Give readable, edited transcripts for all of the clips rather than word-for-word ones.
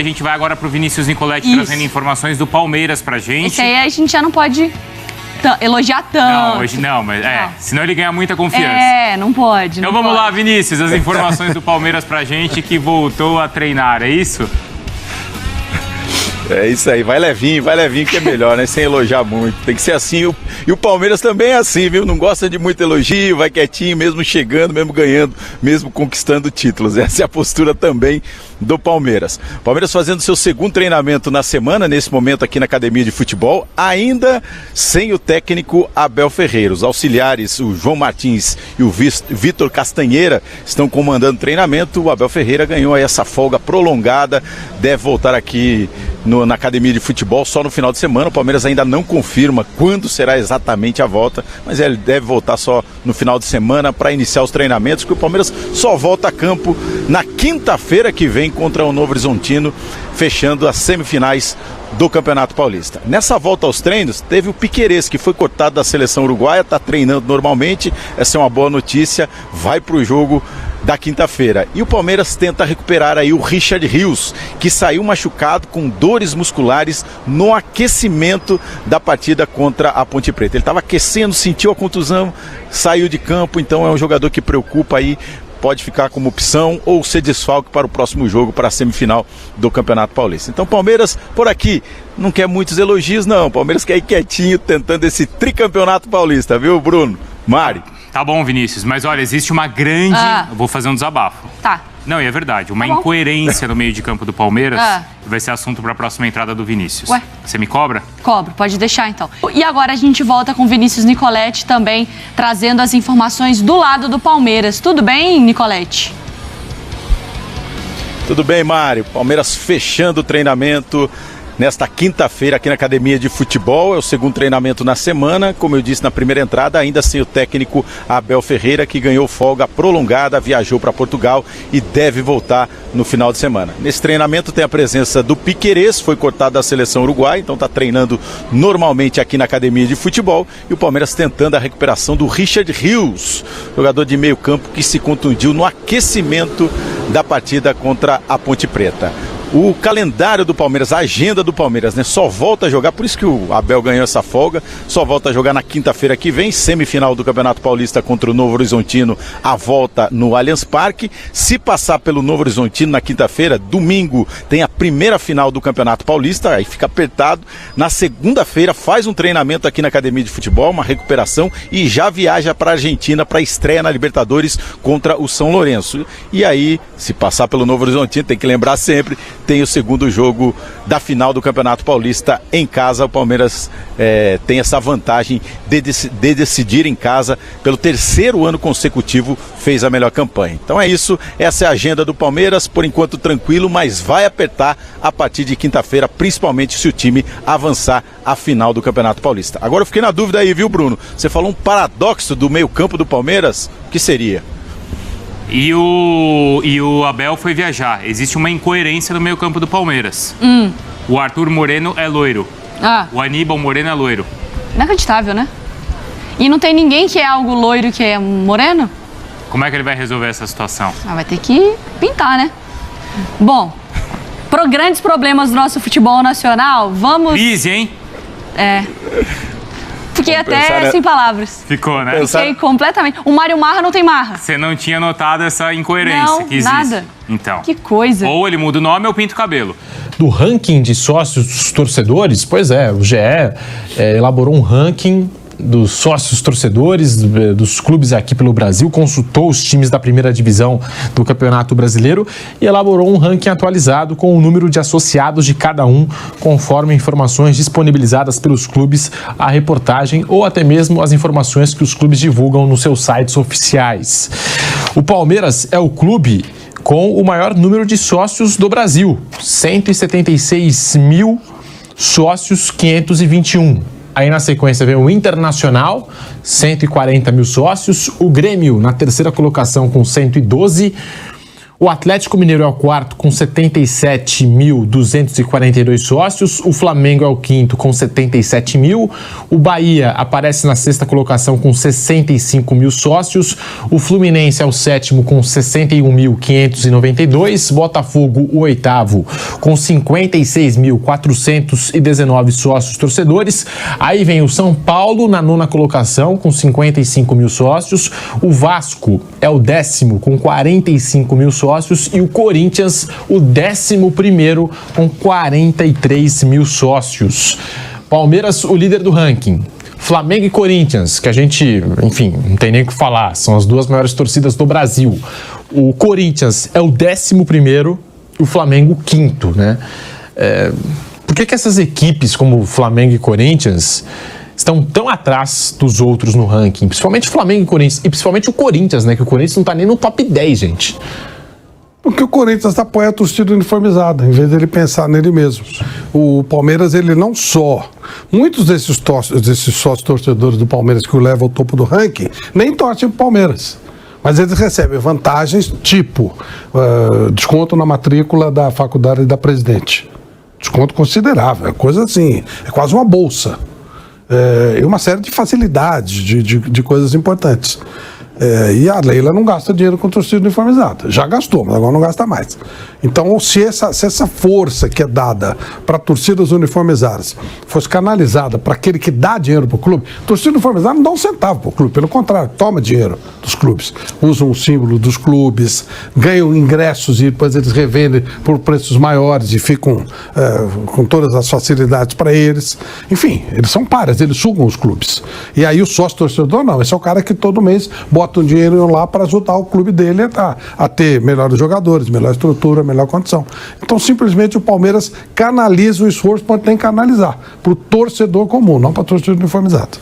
A gente vai agora para o Vinícius Nicoletti trazendo informações do Palmeiras pra gente. Esse aí a gente já não pode elogiar tanto. Não, hoje não, mas senão ele ganha muita confiança. Não pode. Então vamos lá, Vinícius, as informações do Palmeiras pra gente que voltou a treinar, é isso? É isso aí, vai levinho que é melhor, né? Sem elogiar muito. Tem que ser assim. E o Palmeiras também é assim, viu? Não gosta de muito elogio, vai quietinho, mesmo chegando, mesmo ganhando, mesmo conquistando títulos. Essa é a postura também do Palmeiras. Palmeiras fazendo seu segundo treinamento na semana, nesse momento aqui na Academia de Futebol, ainda sem o técnico Abel Ferreira. Os auxiliares, o João Martins e o Vitor Castanheira, estão comandando o treinamento. O Abel Ferreira ganhou aí essa folga prolongada, deve voltar aqui na Academia de Futebol só no final de semana. O Palmeiras ainda não confirma quando será exatamente a volta, mas ele deve voltar só no final de semana para iniciar os treinamentos, que o Palmeiras só volta a campo na quinta-feira que vem contra o Novo Horizontino, fechando as semifinais do Campeonato Paulista. Nessa volta aos treinos, teve o Piquerez, que foi cortado da seleção uruguaia, está treinando normalmente, essa é uma boa notícia, vai para o jogo da quinta-feira. E o Palmeiras tenta recuperar aí o Richard Rios, que saiu machucado com dores musculares no aquecimento da partida contra a Ponte Preta. Ele estava aquecendo, sentiu a contusão, saiu de campo, então é um jogador que preocupa aí, pode ficar como opção ou ser desfalque para o próximo jogo, para a semifinal do Campeonato Paulista. Então Palmeiras, por aqui, não quer muitos elogios não, Palmeiras quer ir quietinho tentando esse tricampeonato paulista, viu, Bruno? Mari? Tá bom, Vinícius, mas olha, existe uma grande... Eu vou fazer um desabafo. Tá. Não, e é verdade, uma incoerência no meio de campo do Palmeiras vai ser assunto para a próxima entrada do Vinícius. Ué? Você me cobra? Cobro, pode deixar então. E agora a gente volta com o Vinícius Nicoletti também, trazendo as informações do lado do Palmeiras. Tudo bem, Nicoletti? Tudo bem, Mário. Palmeiras fechando o treinamento nesta quinta-feira aqui na Academia de Futebol. É o segundo treinamento na semana, como eu disse na primeira entrada, ainda sem o técnico Abel Ferreira, que ganhou folga prolongada, viajou para Portugal e deve voltar no final de semana. Nesse treinamento tem a presença do Piquerez, foi cortado da seleção uruguaia, então está treinando normalmente aqui na Academia de Futebol, e o Palmeiras tentando a recuperação do Richard Rios, jogador de meio campo que se contundiu no aquecimento da partida contra a Ponte Preta. O calendário do Palmeiras, a agenda do Palmeiras, né? Só volta a jogar, por isso que o Abel ganhou essa folga, só volta a jogar na quinta-feira que vem, semifinal do Campeonato Paulista contra o Novo Horizontino, a volta no Allianz Parque. Se passar pelo Novo Horizontino na quinta-feira, domingo tem a primeira final do Campeonato Paulista, aí fica apertado. Na segunda-feira faz um treinamento aqui na Academia de Futebol, uma recuperação, e já viaja para a Argentina para a estreia na Libertadores contra o São Lourenço. E aí, se passar pelo Novo Horizontino, tem que lembrar sempre, tem o segundo jogo da final do Campeonato Paulista em casa. O Palmeiras tem essa vantagem de decidir em casa. Pelo terceiro ano consecutivo fez a melhor campanha. Então é isso, essa é a agenda do Palmeiras, por enquanto tranquilo, mas vai apertar a partir de quinta-feira, principalmente se o time avançar à final do Campeonato Paulista. Agora eu fiquei na dúvida aí, viu, Bruno? Você falou um paradoxo do meio campo do Palmeiras, o que seria? E o Abel foi viajar. Existe uma incoerência no meio campo do Palmeiras. O Arthur Moreno é loiro. O Aníbal Moreno é loiro. Inacreditável, né? E não tem ninguém que é algo loiro que é moreno? Como é que ele vai resolver essa situação? Vai ter que pintar, né? Bom, grandes problemas do nosso futebol nacional, vamos... Crise, hein? Fiquei até sem palavras. Ficou, né? Fiquei completamente... O Mário Marra não tem marra. Você não tinha notado essa incoerência que existe. Nada. Então. Que coisa. Ou ele muda o nome ou pinta o cabelo. Do ranking de sócios torcedores, pois é, o GE elaborou um ranking dos sócios torcedores dos clubes aqui pelo Brasil, consultou os times da primeira divisão do Campeonato Brasileiro e elaborou um ranking atualizado com o número de associados de cada um, conforme informações disponibilizadas pelos clubes, a reportagem ou até mesmo as informações que os clubes divulgam nos seus sites oficiais. O Palmeiras é o clube com o maior número de sócios do Brasil, 176 mil sócios, 521. Aí na sequência vem o Internacional, 140 mil sócios, o Grêmio na terceira colocação com 112, O Atlético Mineiro é o quarto com 77.242 sócios, o Flamengo é o quinto com 77 mil, o Bahia aparece na sexta colocação com 65 mil sócios, o Fluminense é o sétimo com 61.592, Botafogo o oitavo com 56.419 sócios torcedores, aí vem o São Paulo na nona colocação com 55 mil sócios, o Vasco é o décimo com 45 mil sócios, e o Corinthians, o 11º, com 43 mil sócios. Palmeiras, o líder do ranking. Quêmega e Corinthians, que a gente, enfim, não tem nem o que falar, são as duas maiores torcidas do Brasil. O Corinthians é o 11º e o Flamengo o 5º, né? Por que essas equipes como Flamengo e Corinthians estão tão atrás dos outros no ranking? Principalmente o Flamengo e Corinthians, e principalmente o Corinthians, né? Que o Corinthians não tá nem no top 10, gente. Porque o Corinthians apoia a torcida uniformizada, em vez dele pensar nele mesmo. O Palmeiras, ele não só... Muitos desses sócios torcedores do Palmeiras que o levam ao topo do ranking, nem torcem pro Palmeiras. Mas eles recebem vantagens tipo desconto na matrícula da faculdade da Presidente. Desconto considerável, é coisa assim, é quase uma bolsa. E uma série de facilidades, de coisas importantes. E a Leila não gasta dinheiro com torcida uniformizada. Já gastou, mas agora não gasta mais. Então, se essa força que é dada para torcidas uniformizadas fosse canalizada para aquele que dá dinheiro para o clube, torcida uniformizada não dá um centavo para o clube, pelo contrário, toma dinheiro dos clubes, usam o símbolo dos clubes, ganham ingressos e depois eles revendem por preços maiores e ficam com todas as facilidades para eles. Enfim, eles são pares, eles sugam os clubes. E aí o sócio torcedor não, esse é o cara que todo mês bota um dinheiro lá para ajudar o clube dele a ter melhores jogadores, melhor estrutura, melhor condição. Então, simplesmente o Palmeiras canaliza o esforço, pode nem canalizar, para o torcedor comum, não para a torcida uniformizada.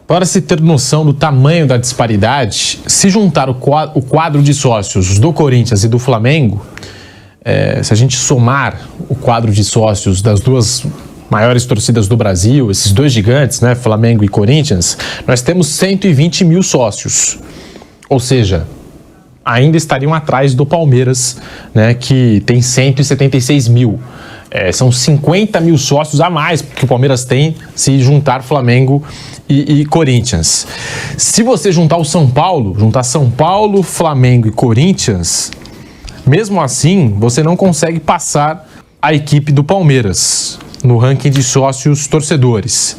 Para se ter noção do tamanho da disparidade, se juntar o quadro de sócios do Corinthians e do Flamengo, se a gente somar o quadro de sócios das duas maiores torcidas do Brasil, esses dois gigantes, né, Flamengo e Corinthians, nós temos 120 mil sócios. Ou seja, ainda estariam atrás do Palmeiras, né, que tem 176 mil. São 50 mil sócios a mais que o Palmeiras tem se juntar Flamengo e Corinthians. Se você juntar São Paulo, Flamengo e Corinthians, mesmo assim, você não consegue passar a equipe do Palmeiras no ranking de sócios torcedores.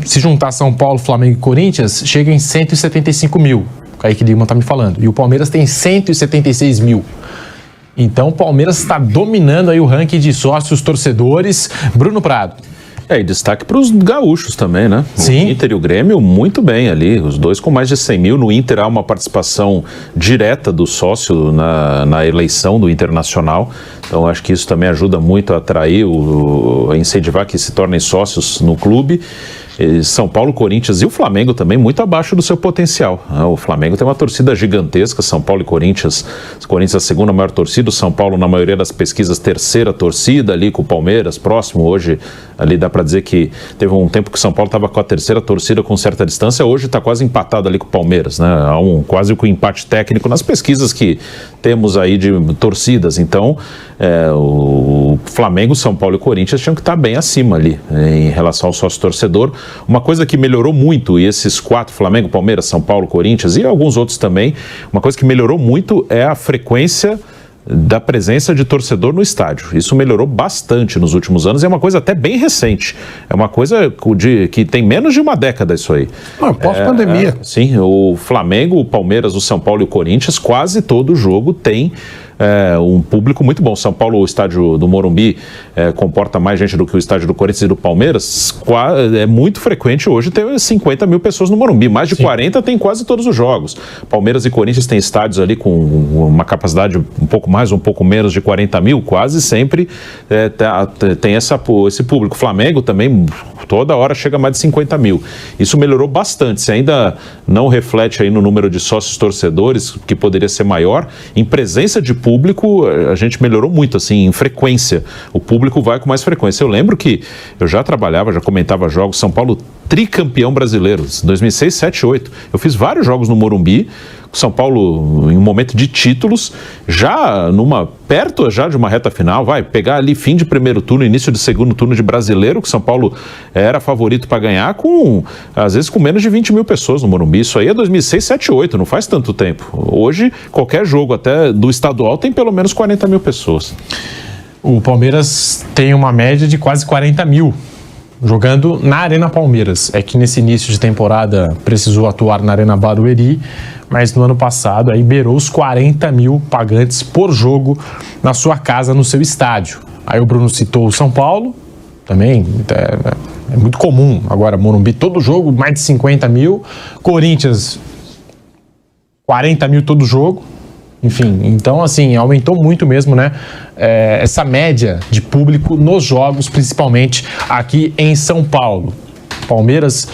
Se juntar São Paulo, Flamengo e Corinthians, chega em 175 mil, o Kaique Lima está me falando. E o Palmeiras tem 176 mil. Então o Palmeiras está dominando aí o ranking de sócios torcedores. Bruno Prado. E destaque para os gaúchos também, né? Sim. O Inter e o Grêmio muito bem ali, os dois com mais de 100 mil. No Inter há uma participação direta do sócio na eleição do Internacional. Então acho que isso também ajuda muito a atrair, a incentivar que se tornem sócios no clube. São Paulo, Corinthians e o Flamengo também muito abaixo do seu potencial. O Flamengo tem uma torcida gigantesca, São Paulo e Corinthians. Corinthians a segunda maior torcida, o São Paulo na maioria das pesquisas terceira torcida ali com o Palmeiras próximo. Hoje ali dá para dizer que teve um tempo que o São Paulo estava com a terceira torcida com certa distância, hoje está quase empatado ali com o Palmeiras, né? Há quase com empate técnico nas pesquisas que temos aí de torcidas. Então o Flamengo, São Paulo e Corinthians tinham que estar bem acima ali em relação ao sócio torcedor. Uma coisa que melhorou muito, e esses quatro, Flamengo, Palmeiras, São Paulo, Corinthians e alguns outros também, uma coisa que melhorou muito é a frequência da presença de torcedor no estádio. Isso melhorou bastante nos últimos anos, é uma coisa até bem recente. É uma coisa que tem menos de uma década isso aí. Pós-pandemia. Sim, o Flamengo, o Palmeiras, o São Paulo e o Corinthians, quase todo jogo tem um público muito bom. São Paulo, o estádio do Morumbi comporta mais gente do que o estádio do Corinthians e do Palmeiras. É muito frequente hoje ter 50 mil pessoas no Morumbi. Mais de 40 tem quase todos os jogos. Palmeiras e Corinthians têm estádios ali com uma capacidade um pouco mais, um pouco menos de 40 mil. Quase sempre tem esse público. Flamengo também toda hora chega a mais de 50 mil. Isso melhorou bastante. Se ainda não reflete aí no número de sócios torcedores, que poderia ser maior, em presença de público, a gente melhorou muito, assim, em frequência. O público vai com mais frequência. Eu lembro que eu já comentava jogos, São Paulo tricampeão brasileiro, 2006, 7, 8. Eu fiz vários jogos no Morumbi São Paulo em um momento de títulos, já perto já de uma reta final, vai pegar ali fim de primeiro turno, início de segundo turno de Brasileiro, que São Paulo era favorito para ganhar, às vezes com menos de 20 mil pessoas no Morumbi. Isso aí é 2006, 7, 8, não faz tanto tempo. Hoje, qualquer jogo até do estadual tem pelo menos 40 mil pessoas. O Palmeiras tem uma média de quase 40 mil jogando na Arena Palmeiras. É que nesse início de temporada precisou atuar na Arena Barueri, mas no ano passado aí beirou os 40 mil pagantes por jogo na sua casa, no seu estádio. Aí o Bruno citou o São Paulo, também é muito comum agora, Morumbi, todo jogo, mais de 50 mil. Corinthians, 40 mil todo jogo. Enfim, então assim, aumentou muito mesmo, né, essa média de público nos jogos, principalmente aqui em São Paulo. Palmeiras,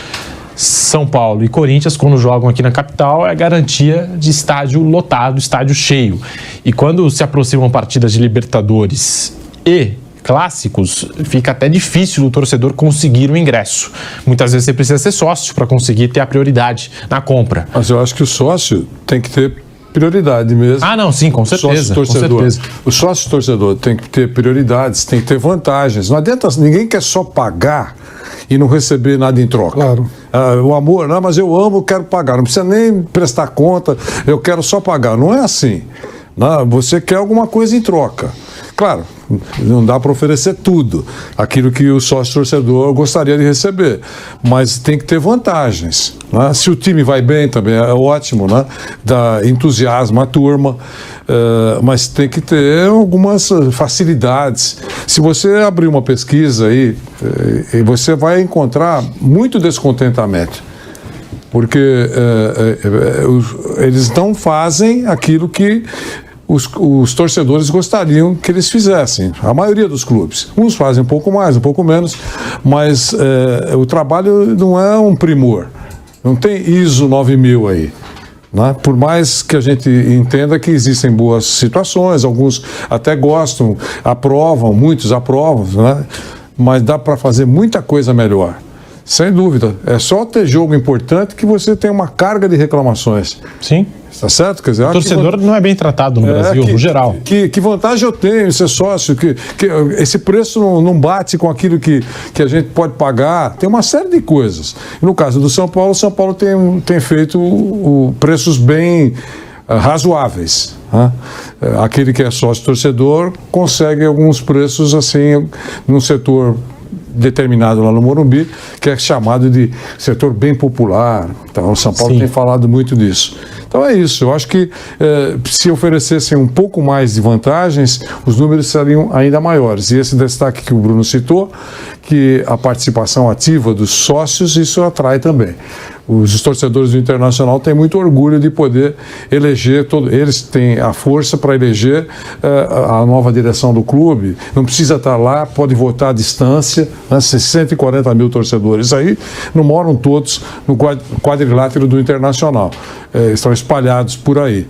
São Paulo e Corinthians, quando jogam aqui na capital, é garantia de estádio lotado, estádio cheio. E quando se aproximam partidas de Libertadores e clássicos, fica até difícil o torcedor conseguir o ingresso. Muitas vezes você precisa ser sócio para conseguir ter a prioridade na compra. Mas eu acho que o sócio tem que ter prioridade mesmo. Ah, não, sim, com certeza. O sócio torcedor tem que ter prioridades, tem que ter vantagens. Não adianta, ninguém quer só pagar e não receber nada em troca. Claro. O amor, não, mas eu amo, quero pagar. Não precisa nem prestar conta, eu quero só pagar. Não é assim. Não, você quer alguma coisa em troca. Claro, não dá para oferecer tudo, aquilo que o sócio-torcedor gostaria de receber, mas tem que ter vantagens, né? Se o time vai bem também é ótimo, né? Dá entusiasmo à turma, mas tem que ter algumas facilidades. Se você abrir uma pesquisa aí, você vai encontrar muito descontentamento, porque eles não fazem aquilo que os torcedores gostariam que eles fizessem, a maioria dos clubes. Uns fazem um pouco mais, um pouco menos, mas o trabalho não é um primor. Não tem ISO 9000 aí. Né? Por mais que a gente entenda que existem boas situações, alguns até gostam, aprovam, muitos aprovam, né? Mas dá para fazer muita coisa melhor. Sem dúvida. É só ter jogo importante que você tem uma carga de reclamações. Sim. Tá certo? Quer dizer, o torcedor não é bem tratado no Brasil, no geral. Que vantagem eu tenho em ser sócio? Que esse preço não bate com aquilo que a gente pode pagar. Tem uma série de coisas. E no caso do São Paulo, o São Paulo tem feito preços bem razoáveis. Né? Aquele que é sócio torcedor consegue alguns preços assim num setor determinado lá no Morumbi, que é chamado de setor bem popular. Então, o São Paulo tem falado muito disso. Então é isso, eu acho que se oferecessem um pouco mais de vantagens, os números seriam ainda maiores. E esse destaque que o Bruno citou, que a participação ativa dos sócios, isso atrai também. Os torcedores do Internacional têm muito orgulho de poder eleger, eles têm a força para eleger a nova direção do clube. Não precisa estar lá, pode votar à distância, né? 140 mil torcedores aí, não moram todos no quadrilátero do Internacional. Estão espalhados por aí,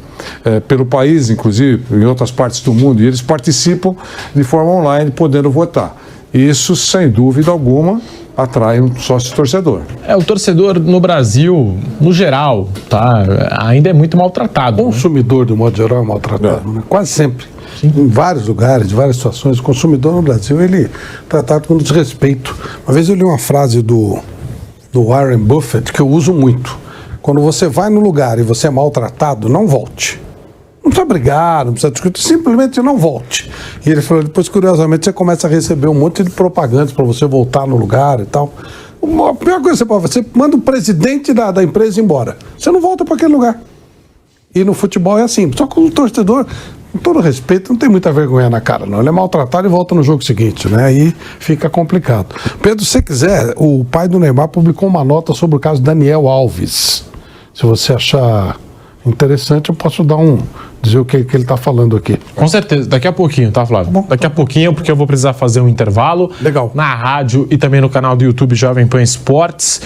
pelo país, inclusive, em outras partes do mundo, e eles participam de forma online, podendo votar. Isso, sem dúvida alguma, atrai um sócio-torcedor. O torcedor no Brasil, no geral, ainda é muito maltratado. O consumidor, de modo geral, é maltratado, né? Quase sempre. Sim. Em vários lugares, em várias situações, o consumidor no Brasil, ele é tratado com desrespeito. Uma vez eu li uma frase do Warren Buffett, que eu uso muito. Quando você vai no lugar e você é maltratado, não volte. Não precisa brigar, não precisa discutir, simplesmente não volte. E ele falou, depois, curiosamente, você começa a receber um monte de propagandas para você voltar no lugar e tal. A pior coisa que você pode fazer, você manda o presidente da empresa embora. Você não volta para aquele lugar. E no futebol é assim. Só que o torcedor, com todo respeito, não tem muita vergonha na cara, não. Ele é maltratado e volta no jogo seguinte, né? Aí fica complicado. Pedro, se você quiser, o pai do Neymar publicou uma nota sobre o caso Daniel Alves. Se você achar interessante, eu posso dizer o que ele está falando aqui. Com certeza, daqui a pouquinho, tá, Flávio? Bom, daqui a pouquinho, porque eu vou precisar fazer um intervalo. Legal. Na rádio e também no canal do YouTube Jovem Pan Esportes.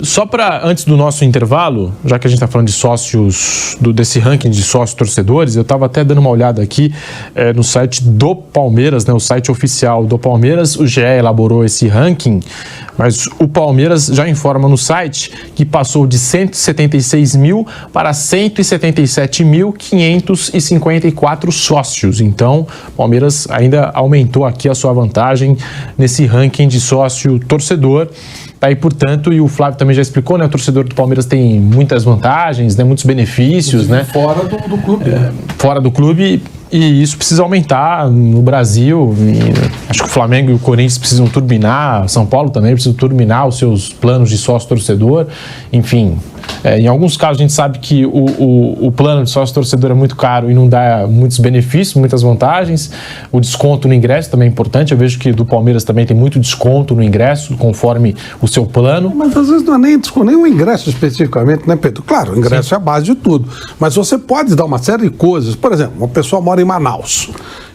Só para, antes do nosso intervalo, já que a gente está falando de sócios, desse ranking de sócios torcedores, eu estava até dando uma olhada aqui no site do Palmeiras, né, o site oficial do Palmeiras. O GE elaborou esse ranking Mas o Palmeiras já informa no site que passou de 176 mil para 177.554 sócios. Então, o Palmeiras ainda aumentou aqui a sua vantagem nesse ranking de sócio-torcedor. Aí, portanto, e o Flávio também já explicou, né? O torcedor do Palmeiras tem muitas vantagens, né? Muitos benefícios, né? Fora do clube. Fora do clube. E isso precisa aumentar no Brasil. Acho que o Flamengo e o Corinthians precisam turbinar, São Paulo também precisa turbinar os seus planos de sócio-torcedor. Enfim, em alguns casos a gente sabe que o plano de sócio-torcedor é muito caro e não dá muitos benefícios, muitas vantagens. O desconto no ingresso também é importante. Eu vejo que do Palmeiras também tem muito desconto no ingresso, conforme o seu plano. Mas às vezes não é nem desconto, nem o ingresso especificamente, né, Pedro? Claro, o ingresso é a base de tudo. Mas você pode dar uma série de coisas. Por exemplo, uma pessoa mora em Manaus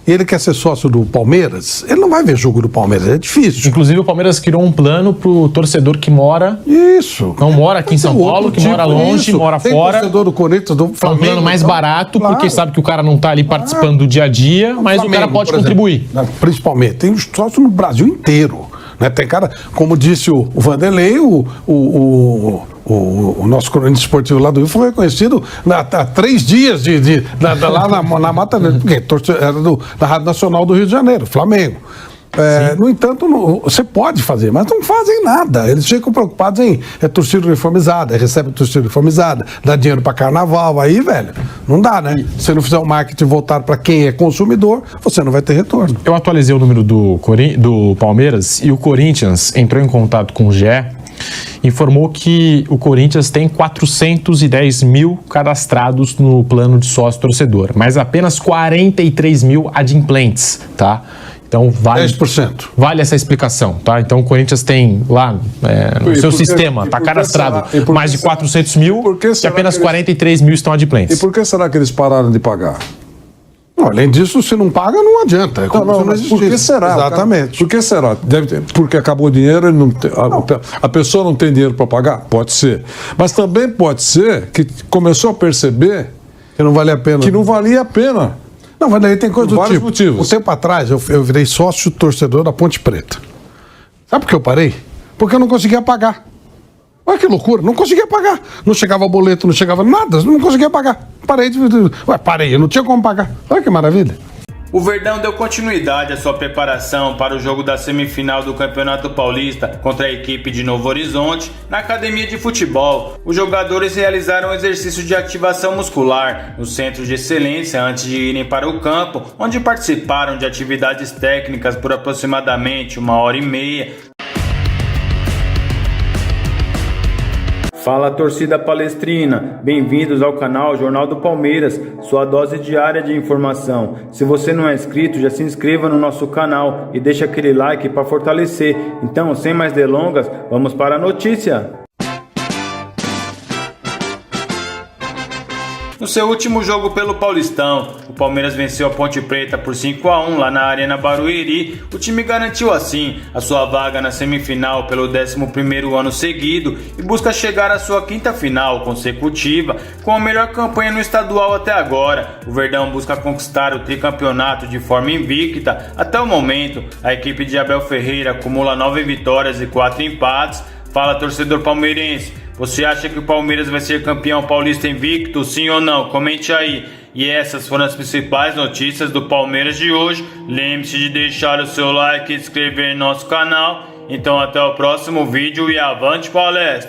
e ele quer ser sócio do Palmeiras, ele não vai ver jogo do Palmeiras, é difícil. Inclusive o Palmeiras criou um plano pro torcedor que mora... Isso. Não mora aqui em São Paulo, que mora longe, mora fora. Tem torcedor do Corinthians, do Flamengo. É um plano mais barato, claro, porque sabe que o cara não tá ali participando do dia a dia, mas Flamengo, o cara pode contribuir. Exemplo, principalmente, tem sócio no Brasil inteiro. Né? Tem cara, como disse o Vanderlei, o nosso cronista esportivo lá do Rio foi reconhecido há 3 dias lá na Mata Verde, porque era da Rádio Nacional do Rio de Janeiro, Flamengo. No entanto, você pode fazer, mas não fazem nada. Eles ficam preocupados em torcida uniformizada, recebe torcida uniformizada, dá dinheiro para carnaval, aí, velho, não dá, né? Se você não fizer o marketing voltar para quem é consumidor, você não vai ter retorno. Eu atualizei o número do Palmeiras e o Corinthians entrou em contato com o GE, informou que o Corinthians tem 410 mil cadastrados no plano de sócio-torcedor, mas apenas 43 mil adimplentes, tá? Então, vale 10%. Vale essa explicação, tá? Então, o Corinthians tem lá no seu sistema, está cadastrado mais de 400 mil e apenas 43 mil estão adimplentes. E por que será que eles pararam de pagar? Além disso, se não paga, não adianta. É como se não existisse. Por que será? Exatamente. Por que será? Deve ter, porque acabou o dinheiro, ele não tem, a pessoa não tem dinheiro para pagar? Pode ser. Mas também pode ser que começou a perceber que não vale a pena. Que não valia a pena. Não, mas daí tem coisa do vários tipo. motivos. Um tempo atrás, eu virei sócio-torcedor da Ponte Preta. Sabe por que eu parei? Porque eu não conseguia pagar. Olha que loucura, não conseguia pagar. Não chegava boleto, não chegava nada, não conseguia pagar. Parei, eu não tinha como pagar. Olha que maravilha. O Verdão deu continuidade à sua preparação para o jogo da semifinal do Campeonato Paulista contra a equipe de Novo Horizonte na academia de futebol. Os jogadores realizaram um exercício de ativação muscular no centro de excelência antes de irem para o campo, onde participaram de atividades técnicas por aproximadamente 1h30. Fala, torcida palestrina, bem-vindos ao canal Jornal do Palmeiras, sua dose diária de informação. Se você não é inscrito, já se inscreva no nosso canal e deixa aquele like para fortalecer. Então, sem mais delongas, vamos para a notícia. No seu último jogo pelo Paulistão, o Palmeiras venceu a Ponte Preta por 5-1 lá na Arena Barueri. O time garantiu assim a sua vaga na semifinal pelo 11º ano seguido e busca chegar à sua 5ª final consecutiva com a melhor campanha no estadual até agora. O Verdão busca conquistar o tricampeonato de forma invicta. Até o momento, a equipe de Abel Ferreira acumula 9 vitórias e 4 empates. Fala, torcedor palmeirense, você acha que o Palmeiras vai ser campeão paulista invicto, sim ou não? Comente aí. E essas foram as principais notícias do Palmeiras de hoje. Lembre-se de deixar o seu like e se inscrever no nosso canal. Então até o próximo vídeo e avante palestra!